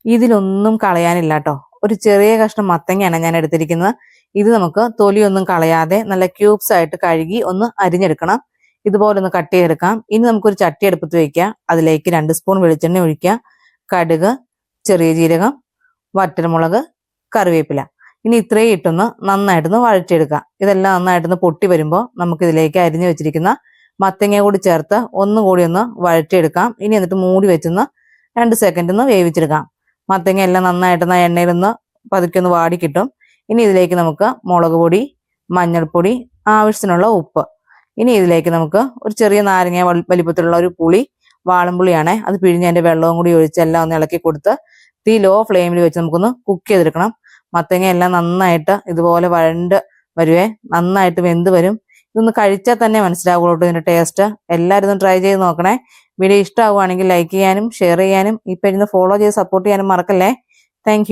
ഇതിലൊന്നും കളയാനില്ല കേട്ടോ. ഒരു ചെറിയ കഷ്ണം മത്തങ്ങയാണ് ഞാൻ എടുത്തിരിക്കുന്നത്. ഇത് നമുക്ക് തൊലിയൊന്നും കളയാതെ നല്ല ക്യൂബ്സ് ആയിട്ട് കഴുകി ഒന്ന് അരിഞ്ഞെടുക്കണം. ഇതുപോലെ ഒന്ന് കട്ട് ചെയ്തെടുക്കാം. ഇനി നമുക്കൊരു ചട്ടി അടുപ്പത്ത് വയ്ക്കുക. അതിലേക്ക് 2 സ്പൂൺ വെളിച്ചെണ്ണ ഒഴിക്കുക. കടുക്, ചെറിയ ജീരകം, വറ്റൽമുളക്, കറിവേപ്പില. ഇനി ഇത്രയും ഇട്ടൊന്ന് നന്നായിട്ടൊന്ന് വഴറ്റിയെടുക്കുക. ഇതെല്ലാം നന്നായിട്ടൊന്ന് പൊട്ടി വരുമ്പോൾ നമുക്ക് ഇതിലേക്ക് അരിഞ്ഞു വെച്ചിരിക്കുന്ന മത്തങ്ങ കൂടി ചേർത്ത് ഒന്നുകൂടി ഒന്ന് വഴറ്റിയെടുക്കാം. ഇനി എന്നിട്ട് മൂടി വെച്ചൊന്ന് 2 സെക്കൻഡ് ഒന്ന് വേവിച്ചെടുക്കാം. മത്തങ്ങ എല്ലാം നന്നായിട്ടൊന്ന് എണ്ണയിലൊന്ന് പതുക്കെ ഒന്ന് വാടി കിട്ടും. ഇനി ഇതിലേക്ക് നമുക്ക് മുളക് പൊടി, മഞ്ഞൾപ്പൊടി, ആവശ്യത്തിനുള്ള ഉപ്പ്. ഇനി ഇതിലേക്ക് നമുക്ക് ഒരു ചെറിയ നാരങ്ങ വലിപ്പത്തിലുള്ള ഒരു പുളി, വാളംപുളിയാണ്, അത് പിഴിഞ്ഞ് അതിന്റെ വെള്ളവും കൂടി ഒഴിച്ച് എല്ലാം ഒന്ന് ഇളക്കി കൊടുത്ത് തീ ലോ ഫ്ലെയിമിൽ വെച്ച് നമുക്കൊന്ന് കുക്ക് ചെയ്തെടുക്കണം. മത്തങ്ങ എല്ലാം നന്നായിട്ട് ഇതുപോലെ വഴണ്ട് വരുവേ, നന്നായിട്ട് വെന്ത് വരും. ഇതൊന്ന് കഴിച്ചാൽ തന്നെ മനസ്സിലാവുള്ളൂ ഇതിന്റെ ടേസ്റ്റ്. എല്ലാവരും ഒന്ന് ട്രൈ ചെയ്ത് നോക്കണേ. വീഡിയോ ഇഷ്ടമാവുകയാണെങ്കിൽ ലൈക്ക് ചെയ്യാനും ഷെയർ ചെയ്യാനും ഈ പേജിൽ ഫോളോ ചെയ്ത് സപ്പോർട്ട് ചെയ്യാനും മറക്കല്ലേ. താങ്ക്